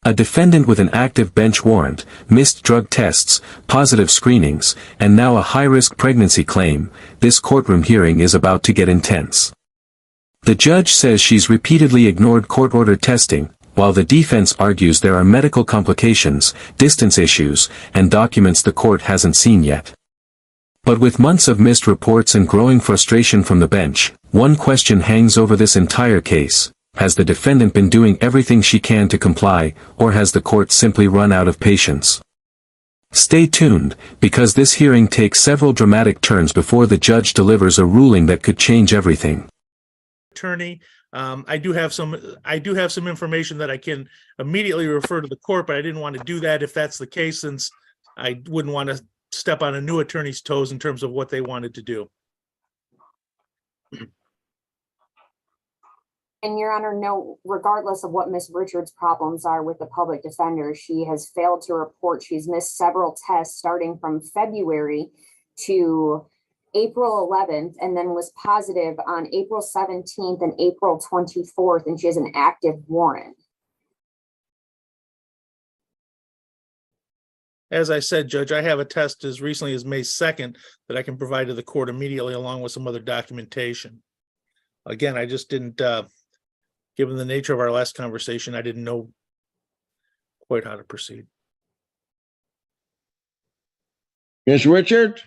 A defendant with an active bench warrant, missed drug tests, positive screenings, and now a high-risk pregnancy claim. This courtroom hearing is about to get intense. The judge says she's repeatedly ignored court-ordered testing, while the defense argues there are medical complications, distance issues, and documents the court hasn't seen yet. But with months of missed reports and growing frustration from the bench, one question hangs over this entire case. Has the defendant been doing everything she can to comply, or has the court simply run out of patience? Stay tuned, because this hearing takes several dramatic turns before the judge delivers a ruling that could change everything. Attorney, I do have some information that I can immediately refer to the court, but I didn't want to do that if that's the case, since I wouldn't want to step on a new attorney's toes in terms of what they wanted to do. And Your Honor, no, regardless of what Ms. Richards' problems are with the public defender, she has failed to report. She's missed several tests starting from February to April 11th, and then was positive on April 17th and April 24th, and she has an active warrant. As I said, Judge, I have a test as recently as May 2nd that I can provide to the court immediately, along with some other documentation. Again, I just didn't, given the nature of our last conversation, I didn't know quite how to proceed. Ms. Richard,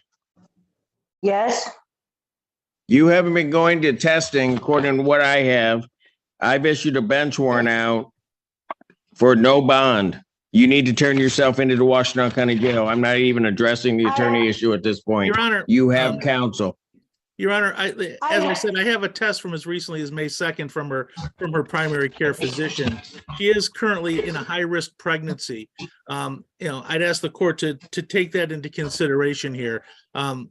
Yes, you haven't been going to testing according to what I have. I've issued a bench warrant out for no bond. You need to turn yourself into the Washington County Jail. I'm not even addressing the attorney issue at this point. Your Honor, You have counsel. Your Honor, as I said, I have a test from as recently as May 2nd from her primary care physician. She is currently in a high-risk pregnancy. I'd ask the court to take that into consideration here. I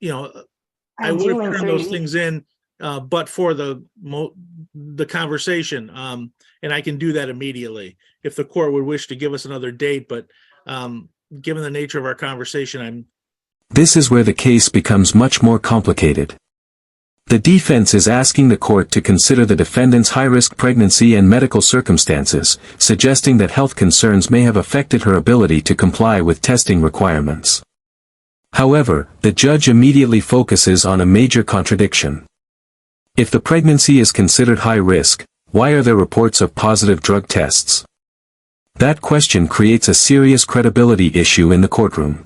would have turned those things in, but for the conversation, and I can do that immediately if the court would wish to give us another date. But given the nature of our conversation, This is where the case becomes much more complicated. The defense is asking the court to consider the defendant's high-risk pregnancy and medical circumstances, suggesting that health concerns may have affected her ability to comply with testing requirements. However, the judge immediately focuses on a major contradiction. If the pregnancy is considered high risk, why are there reports of positive drug tests? That question creates a serious credibility issue in the courtroom.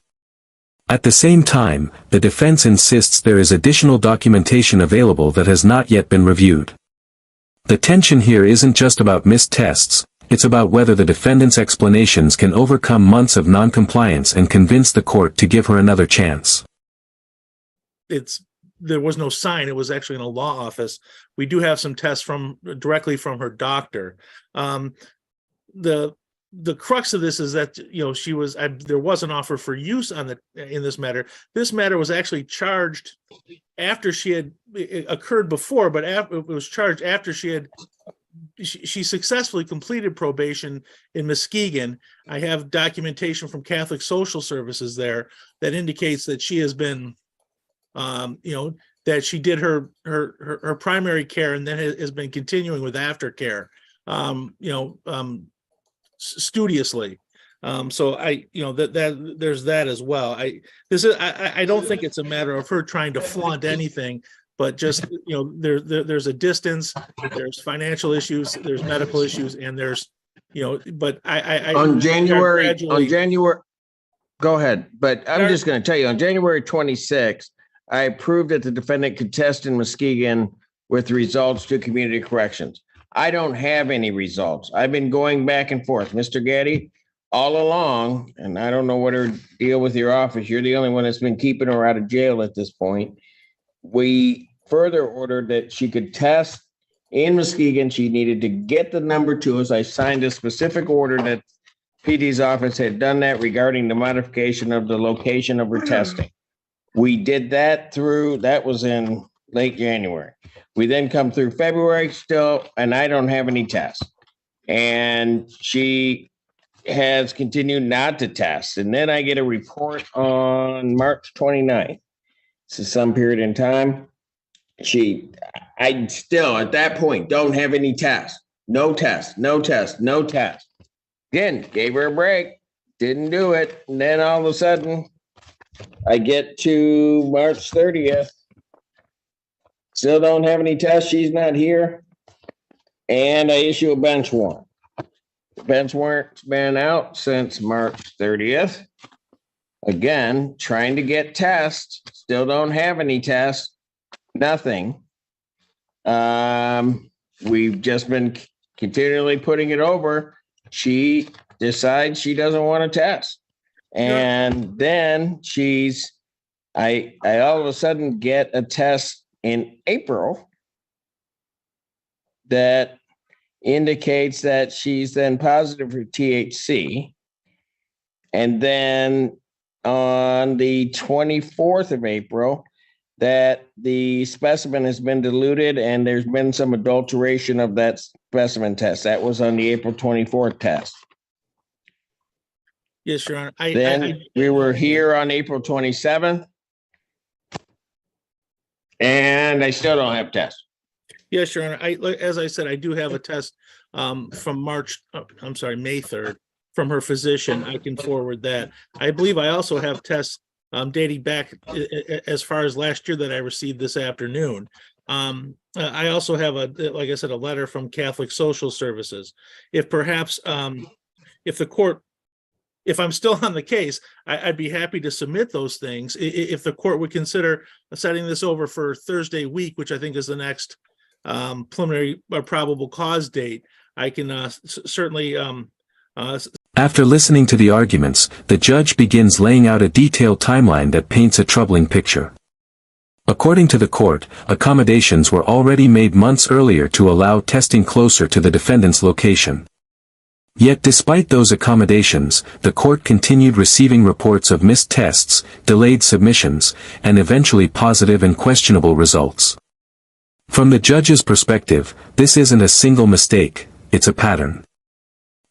At the same time, the defense insists there is additional documentation available that has not yet been reviewed. The tension here isn't just about missed tests, it's about whether the defendant's explanations can overcome months of non-compliance and convince the court to give her another chance. there was no sign. It was actually in a law office. We do have some tests directly from her doctor. The crux of this is that, there was an offer for use in this matter. This matter was actually charged after it occurred before, but it was charged after she successfully completed probation in Muskegon. I have documentation from Catholic Social Services there that indicates that she has been, that she did her primary care and then has been continuing with aftercare, studiously. So there's that as well. I don't think it's a matter of her trying to flaunt anything, but just, there's a distance, there's financial issues, there's medical issues, and there's, but on January, go ahead. But I'm just going to tell you, on January 26th, I approved that the defendant could test in Muskegon with results to community corrections. I don't have any results. I've been going back and forth. Mr. Gaddy, all along, and I don't know what her deal with your office. You're the only one that's been keeping her out of jail at this point. We further ordered that she could test in Muskegon. She needed to get the number to us. I signed a specific order that PD's office had done that regarding the modification of the location of her testing. We did that that was in late January. We then come through February still, and I don't have any tests. And she has continued not to test. And then I get a report on March 29th. So some period in time, I still at that point don't have any tests. No test, no test, no test. Again, gave her a break, didn't do it. And then all of a sudden, I get to March 30th. Still don't have any tests. She's not here. And I issue a bench warrant. The bench warrant's been out since March 30th. Again, trying to get tests. Still don't have any tests. Nothing. We've just been continually putting it over. She decides she doesn't want to test. And then I all of a sudden get a test in April that indicates that she's then positive for THC. And then on the 24th of April, that the specimen has been diluted and there's been some adulteration of that specimen test. That was on the April 24th test. Yes, Your Honor. We were here on April 27th. And I still don't have tests. Yes, Your Honor. As I said, I do have a test from May 3rd from her physician. I can forward that. I believe I also have tests dating back as far as last year that I received this afternoon. I also have like I said, a letter from Catholic Social Services. If perhaps, if I'm still on the case, I'd be happy to submit those things. If the court would consider setting this over for Thursday week, which I think is the next preliminary or probable cause date, I can certainly. After listening to the arguments, the judge begins laying out a detailed timeline that paints a troubling picture. According to the court, accommodations were already made months earlier to allow testing closer to the defendant's location. Yet despite those accommodations, the court continued receiving reports of missed tests, delayed submissions, and eventually positive and questionable results. From the judge's perspective, this isn't a single mistake, it's a pattern.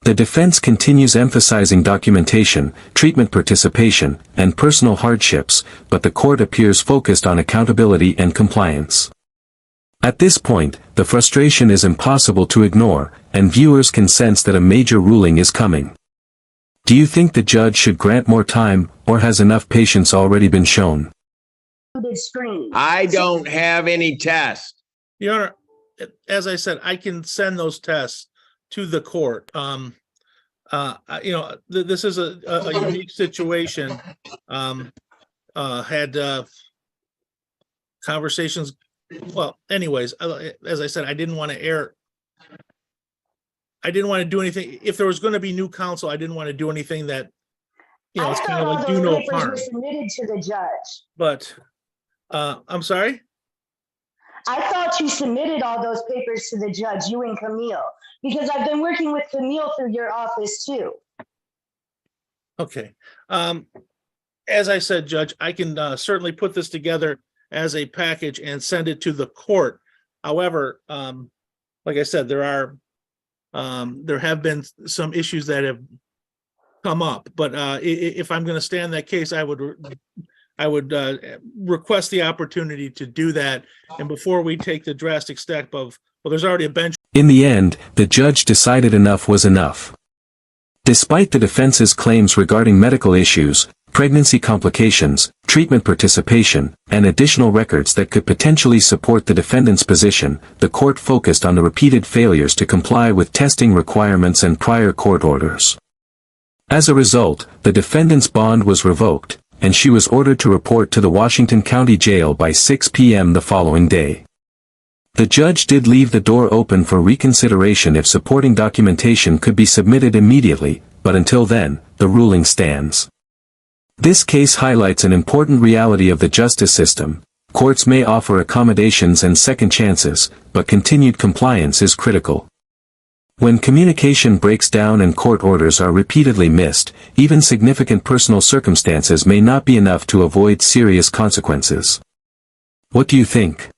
The defense continues emphasizing documentation, treatment participation, and personal hardships, but the court appears focused on accountability and compliance. At this point, the frustration is impossible to ignore, and viewers can sense that a major ruling is coming. Do you think the judge should grant more time, or has enough patience already been shown? I don't have any tests. Your Honor, as I said, I can send those tests to the court. This is a unique situation. Had conversations. Well, anyways, as I said, I didn't want to err. I didn't want to do anything. If there was going to be new counsel, I didn't want to do anything that, it's kind of like do no harm. Submitted to the judge. But, I'm sorry? I thought you submitted all those papers to the judge, you and Camille, because I've been working with Camille through your office too. Okay. As I said, Judge, I can certainly put this together as a package and send it to the court. However, like I said, there have been some issues that have come up, but if I'm going to stand that case, I would request the opportunity to do that. And before we take the drastic step of, well, there's already a bench. In the end, the judge decided enough was enough. Despite the defense's claims regarding medical issues, pregnancy complications, treatment participation, and additional records that could potentially support the defendant's position, the court focused on the repeated failures to comply with testing requirements and prior court orders. As a result, the defendant's bond was revoked, and she was ordered to report to the Washington County Jail by 6 p.m. the following day. The judge did leave the door open for reconsideration if supporting documentation could be submitted immediately, but until then, the ruling stands. This case highlights an important reality of the justice system. Courts may offer accommodations and second chances, but continued compliance is critical. When communication breaks down and court orders are repeatedly missed, even significant personal circumstances may not be enough to avoid serious consequences. What do you think?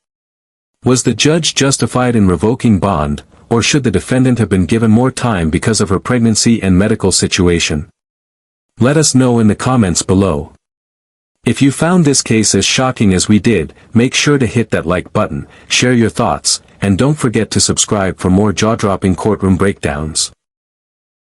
Was the judge justified in revoking bond, or should the defendant have been given more time because of her pregnancy and medical situation? Let us know in the comments below. If you found this case as shocking as we did, make sure to hit that like button, share your thoughts, and don't forget to subscribe for more jaw-dropping courtroom breakdowns.